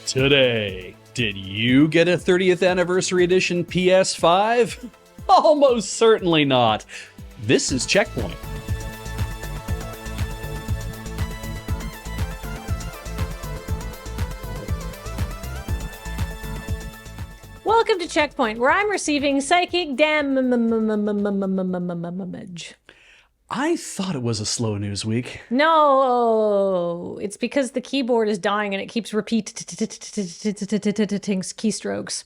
Today, did you get a 30th anniversary edition PS5? Almost certainly not. This is CheckPoint. Welcome to CheckPoint, where I'm receiving psychic damage. I thought it was a slow news week. No, it's because the keyboard is dying and it keeps repeating keystrokes.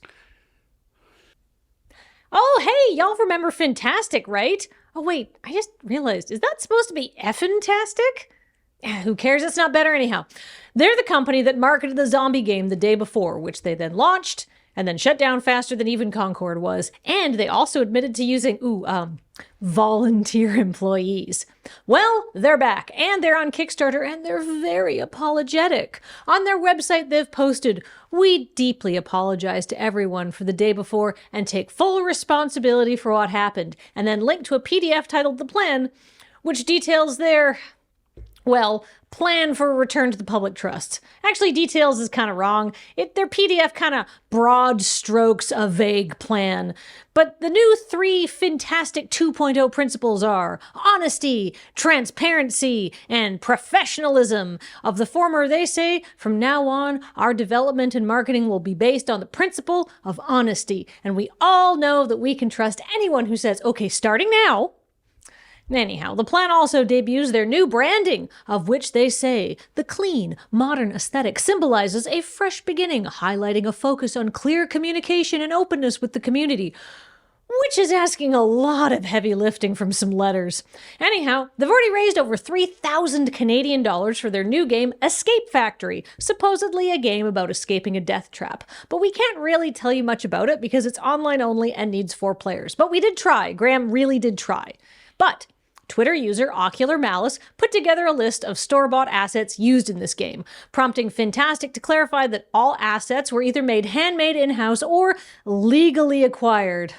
Oh, hey, y'all remember FNTASTIC, right? Oh, wait, I just realized, is that supposed to be FNTASTIC? Who cares? It's not better anyhow. They're the company that marketed the zombie game the day before, which they then launched and then shut down faster than even Concord was. And they also admitted to using, volunteer employees. Well, they're back, and they're on Kickstarter, and they're very apologetic. On their website, they've posted, "We deeply apologize to everyone for the day before and take full responsibility for what happened," and then link to a PDF titled The Plan, which details their, plan for a return to the public trust. Actually, details is kind of wrong. Their PDF kind of broad strokes a vague plan. But the new 3 FNTASTIC 2.0 principles are honesty, transparency, and professionalism. Of the former, they say, from now on, our development and marketing will be based on the principle of honesty. And we all know that we can trust anyone who says, okay, starting now. Anyhow, the plan also debuts their new branding, of which they say the clean, modern aesthetic symbolizes a fresh beginning, highlighting a focus on clear communication and openness with the community, which is asking a lot of heavy lifting from some letters. Anyhow, they've already raised over 3,000 Canadian dollars for their new game, Escape Factory, supposedly a game about escaping a death trap. But we can't really tell you much about it because it's online only and needs 4 players. But we did try. Graham really did try. But Twitter user Ocular Malice put together a list of store-bought assets used in this game, prompting FNTASTIC to clarify that all assets were either made handmade in-house or legally acquired.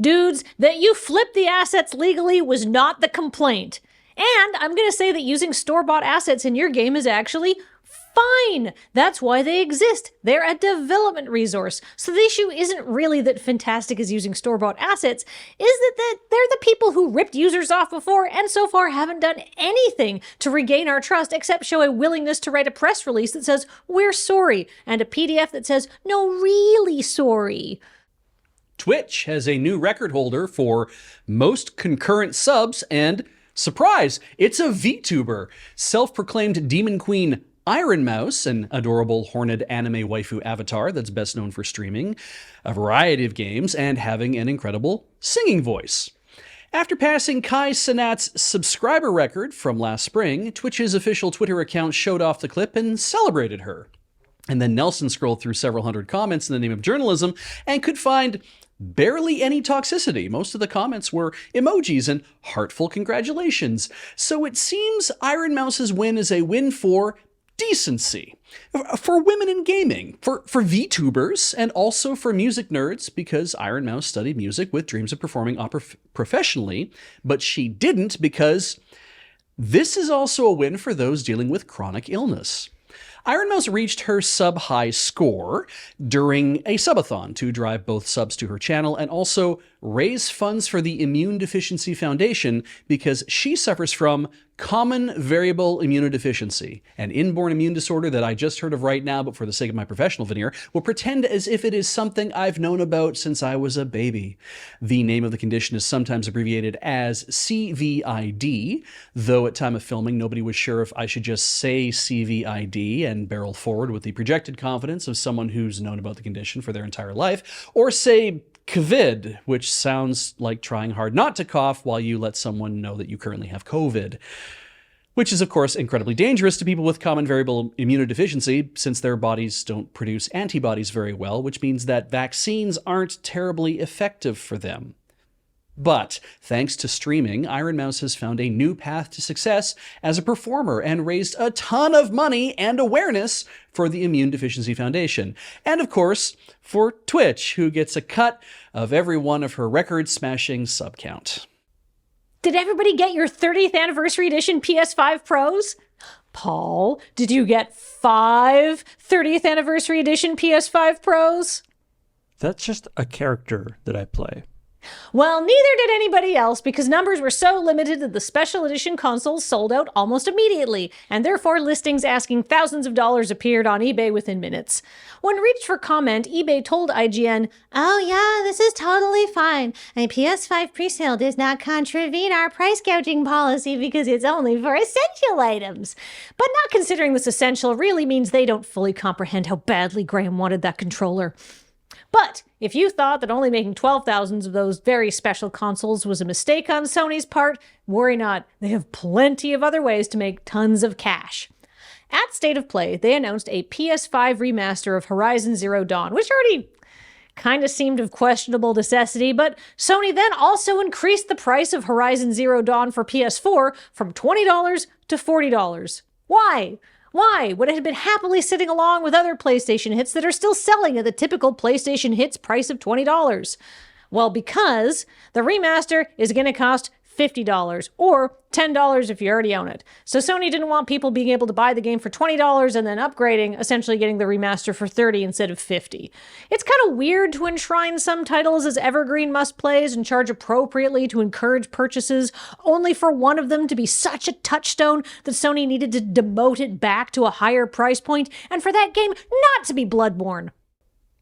Dudes, that you flipped the assets legally was not the complaint. And I'm going to say that using store-bought assets in your game is actually fine. That's why they exist. They're a development resource. So the issue isn't really that FNTASTIC is using store-bought assets, is that they're the people who ripped users off before and so far haven't done anything to regain our trust except show a willingness to write a press release that says, "We're sorry," and a PDF that says, "No, really sorry." Twitch has a new record holder for most concurrent subs, and surprise, it's a VTuber. Self-proclaimed Demon Queen Iron Mouse, an adorable horned anime waifu avatar that's best known for streaming a variety of games and having an incredible singing voice. After passing Kai Cenat's subscriber record from last spring, Twitch's official Twitter account showed off the clip and celebrated her. And then Nelson scrolled through several hundred comments in the name of journalism and could find barely any toxicity. Most of the comments were emojis and heartful congratulations. So it seems Iron Mouse's win is a win for decency, for women in gaming, for VTubers, and also for music nerds, because Iron Mouse studied music with dreams of performing opera professionally, but she didn't because this is also a win for those dealing with chronic illness. Iron Mouse reached her sub-high score during a subathon to drive both subs to her channel and also raise funds for the Immune Deficiency Foundation because she suffers from common variable immunodeficiency, an inborn immune disorder that I just heard of right now, but for the sake of my professional veneer, will pretend as if it is something I've known about since I was a baby. The name of the condition is sometimes abbreviated as CVID, though at time of filming, nobody was sure if I should just say CVID and barrel forward with the projected confidence of someone who's known about the condition for their entire life, or say COVID, which sounds like trying hard not to cough while you let someone know that you currently have COVID. Which is, of course, incredibly dangerous to people with common variable immunodeficiency, since their bodies don't produce antibodies very well, which means that vaccines aren't terribly effective for them. But thanks to streaming, Iron Mouse has found a new path to success as a performer and raised a ton of money and awareness for the Immune Deficiency Foundation. And of course, for Twitch, who gets a cut of every one of her record-smashing sub count. Did everybody get your 30th anniversary edition PS5 Pros? Paul, did you get 5 30th Anniversary Edition PS5 Pros? That's just a character that I play. Well, neither did anybody else because numbers were so limited that the special edition consoles sold out almost immediately, and therefore listings asking thousands of dollars appeared on eBay within minutes. When reached for comment, eBay told IGN, "Oh yeah, this is totally fine. A PS5 presale does not contravene our price gouging policy because it's only for essential items." But not considering this essential really means they don't fully comprehend how badly Graham wanted that controller. But if you thought that only making 12,000 of those very special consoles was a mistake on Sony's part, worry not. They have plenty of other ways to make tons of cash. At State of Play, they announced a PS5 remaster of Horizon Zero Dawn, which already kind of seemed of questionable necessity, but Sony then also increased the price of Horizon Zero Dawn for PS4 from $20 to $40. Why? Why, when it had been happily sitting along with other PlayStation hits that are still selling at the typical PlayStation hits price of $20? Well, because the remaster is going to cost $50 or $10 if you already own it. So Sony didn't want people being able to buy the game for $20 and then upgrading, essentially getting the remaster for $30 instead of $50. It's kind of weird to enshrine some titles as evergreen must-plays and charge appropriately to encourage purchases, only for one of them to be such a touchstone that Sony needed to demote it back to a higher price point, and for that game not to be Bloodborne.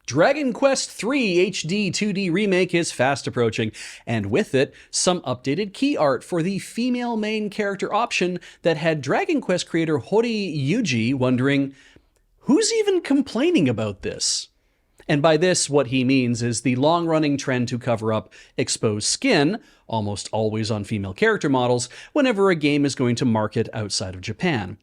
Dragon Quest III HD 2D Remake is fast approaching, and with it, some updated key art for the female main character option that had Dragon Quest creator Hori Yuji wondering, who's even complaining about this? And by this, what he means is the long-running trend to cover up exposed skin, almost always on female character models, whenever a game is going to market outside of Japan.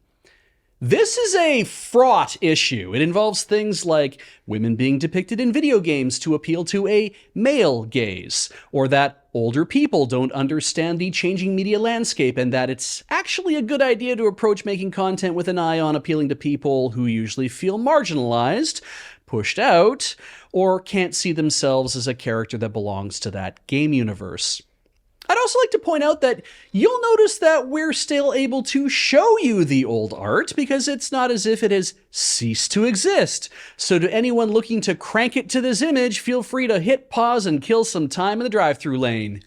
This is a fraught issue. It involves things like women being depicted in video games to appeal to a male gaze, or that older people don't understand the changing media landscape and that it's actually a good idea to approach making content with an eye on appealing to people who usually feel marginalized, pushed out, or can't see themselves as a character that belongs to that game universe. I'd also like to point out that you'll notice that we're still able to show you the old art because it's not as if it has ceased to exist. So to anyone looking to crank it to this image, feel free to hit pause and kill some time in the drive-thru lane.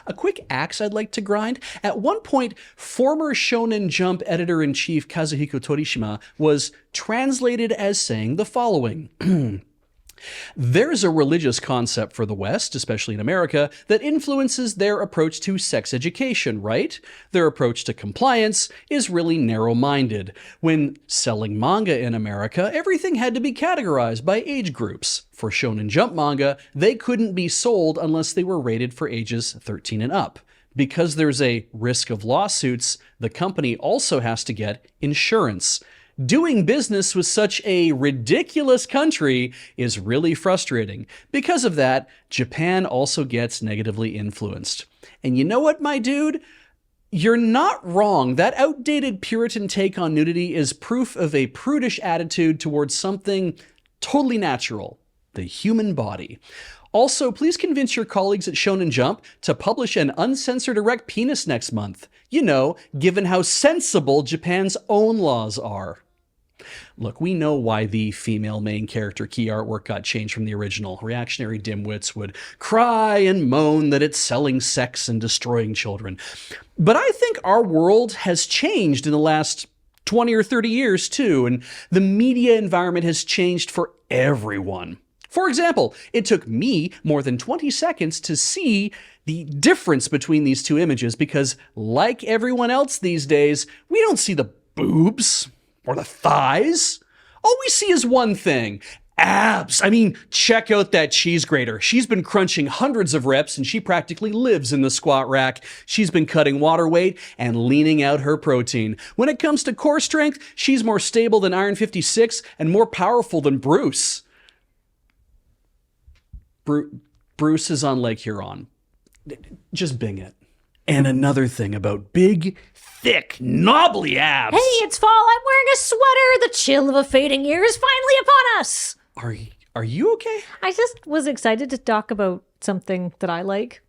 A quick axe I'd like to grind. At one point, former Shonen Jump editor-in-chief Kazuhiko Torishima was translated as saying the following. There's a religious concept for the West, especially in America, that influences their approach to sex education, right? Their approach to compliance is really narrow-minded. When selling manga in America, everything had to be categorized by age groups. For Shonen Jump manga, they couldn't be sold unless they were rated for ages 13 and up. Because there's a risk of lawsuits, the company also has to get insurance. Doing business with such a ridiculous country is really frustrating. Because of that, Japan also gets negatively influenced. And you know what, my dude? You're not wrong. That outdated Puritan take on nudity is proof of a prudish attitude towards something totally natural, the human body. Also, please convince your colleagues at Shonen Jump to publish an uncensored erect penis next month. You know, given how sensible Japan's own laws are. Look, we know why the female main character key artwork got changed from the original. Reactionary dimwits would cry and moan that it's selling sex and destroying children. But I think our world has changed in the last 20 or 30 years too, and the media environment has changed for everyone. For example, it took me more than 20 seconds to see the difference between these two images because, like everyone else these days, we don't see the boobs or the thighs. All we see is one thing. Abs. I mean, check out that cheese grater. She's been crunching hundreds of reps and she practically lives in the squat rack. She's been cutting water weight and leaning out her protein. When it comes to core strength, she's more stable than Iron 56 and more powerful than Bruce. Bruce is on Lake Huron. Just bing it. And another thing about big, thick, knobbly abs. Hey, it's fall. I'm wearing a sweater. The chill of a fading year is finally upon us. Are you okay? I just was excited to talk about something that I like.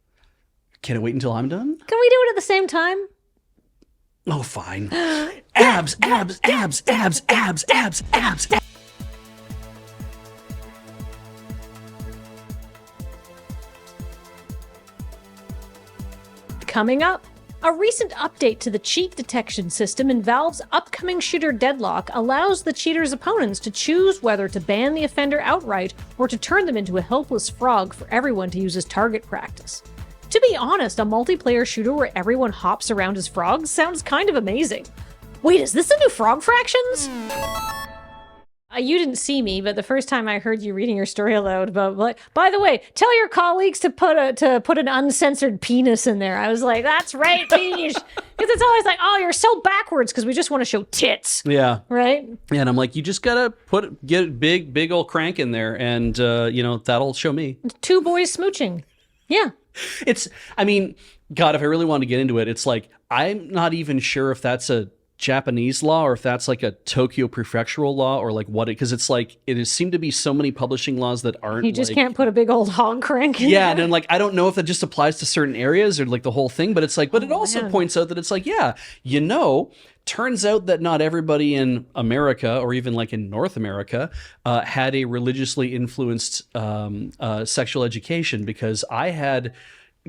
Can it wait until I'm done? Can we do it at the same time? Oh, fine. Abs, abs, abs, abs, abs, abs, abs. Coming up, a recent update to the cheat detection system in Valve's upcoming shooter Deadlock allows the cheater's opponents to choose whether to ban the offender outright or to turn them into a helpless frog for everyone to use as target practice. To be honest, a multiplayer shooter where everyone hops around as frogs sounds kind of amazing. Wait, is this the new Frog Fractions? You didn't see me, but the first time I heard you reading your story aloud about, like, by the way, tell your colleagues to put an uncensored penis in there. I was like, that's right, Beige. Because it's always like, oh, you're so backwards because we just want to show tits. Yeah. Right? And I'm like, you just gotta get a big old crank in there, and that'll show me. 2 boys smooching. Yeah. I mean, God, if I really wanted to get into it, it's like, I'm not even sure if that's a Japanese law or if that's like a Tokyo prefectural law or like what it, because it's like, it has seemed to be so many publishing laws that aren't. You just can't put a big old hog crank in Yeah. there. And then like, I don't know if that just applies to certain areas or like the whole thing, but it's like, but it also points out that it's like, yeah, turns out that not everybody in America or even like in North America had a religiously influenced sexual education, because I had,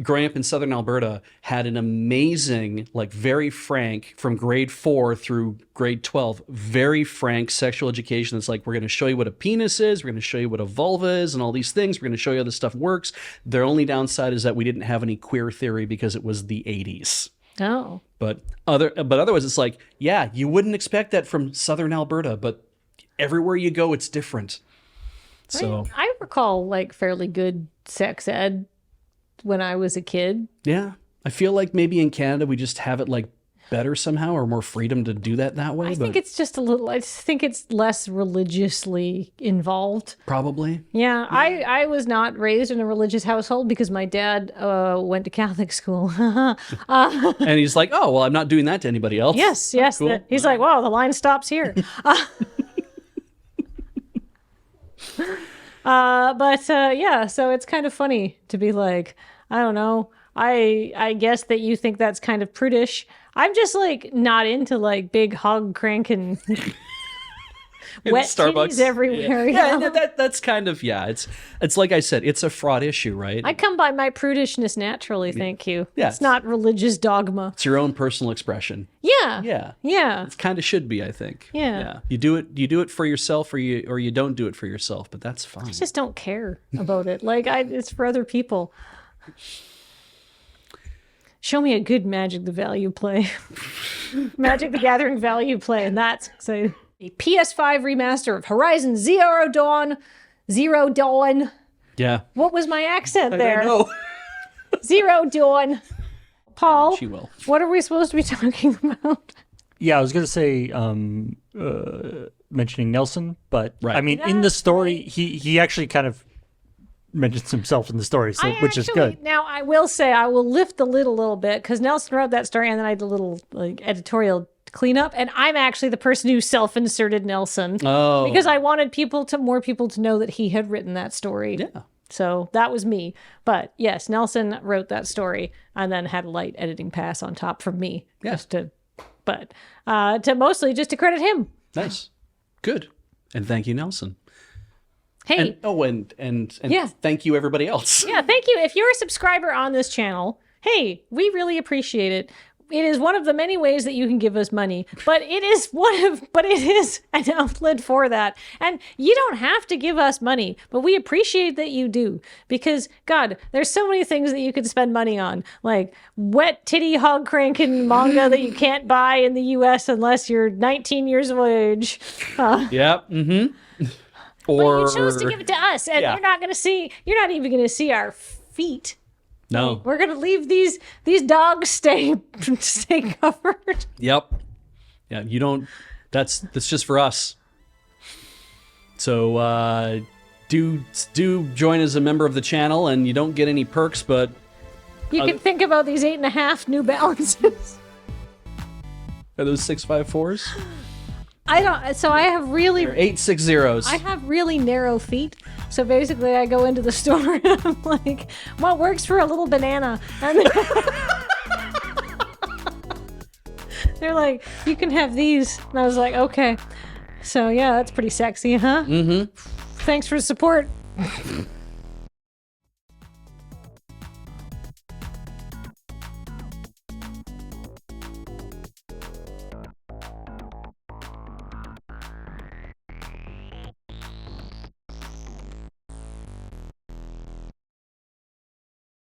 growing up in Southern Alberta, had an amazing, like very frank, from grade 4 through grade 12, very frank sexual education. That's like, we're going to show you what a penis is. We're going to show you what a vulva is and all these things. We're going to show you how this stuff works. Their only downside is that we didn't have any queer theory because it was the 80s. Oh. But otherwise, it's like, yeah, you wouldn't expect that from Southern Alberta, but everywhere you go, it's different. So I recall like fairly good sex ed when I was a kid. yeah, I feel like maybe in Canada we just have it like better somehow, or more freedom to do that way. I think it's just I just think it's less religiously involved. Probably. Yeah, I was not raised in a religious household because my dad went to Catholic school. And he's like, oh, well, I'm not doing that to anybody else. Yes. Cool. He's like, wow, the line stops here. Yeah, so it's kind of funny to be like, I don't know. I guess that you think that's kind of prudish. I'm just like not into like big hog cranking wet Starbucks titties everywhere. Yeah, you know? that's kind of, yeah. It's like I said, it's a fraud issue, right? I come by my prudishness naturally, thank you. Yes. It's not religious dogma. It's your own personal expression. Yeah. Yeah. Yeah. It kind of should be, I think. Yeah. You do it for yourself, or you don't do it for yourself, but that's fine. I just don't care about it. Like it's for other people. Show me a good Magic the Value play. Magic the Gathering value play, and that's exciting. A PS5 remaster of Horizon Zero Dawn. Yeah. What was my accent there? I don't know. Zero Dawn. Paul, She will. what are we supposed to be talking about? Yeah, I was going to say mentioning Nelson, but Right. I mean, in the story, he actually kind of mentions himself in the story, so which is good. Now, I will say, I will lift the lid a little bit, because Nelson wrote that story, and then I did a little like editorial cleanup, and I'm actually the person who self-inserted Nelson. Oh. Because I wanted more people to know that he had written that story. Yeah. So that was me. But yes, Nelson wrote that story and then had a light editing pass on top from me. Yeah. To mostly just to credit him. Nice. Good. And thank you, Nelson. Hey. And Yeah. thank you, everybody else. Yeah, thank you. If you're a subscriber on this channel, hey, we really appreciate it. It is one of the many ways that you can give us money, but it is an outlet for that. And you don't have to give us money, but we appreciate that you do, because God, there's so many things that you could spend money on, like wet titty hog cranking manga that you can't buy in the US unless you're 19 years of age. Yep. Mm-hmm. But you chose to give it to us, and Yeah. you're not even going to see our feet. No. We're gonna leave these dogs stay covered. Yep. Yeah, you don't. That's just for us. So do join as a member of the channel, and you don't get any perks, but You can think about these 8.5 New Balances. are those 654s? I don't. So I have really. They're 860s. I have really narrow feet. So basically, I go into the store and I'm like, "What works for a little banana?" And They're like, you can have these. And I was like, okay. So yeah, that's pretty sexy, huh? Mm-hmm. Thanks for the support.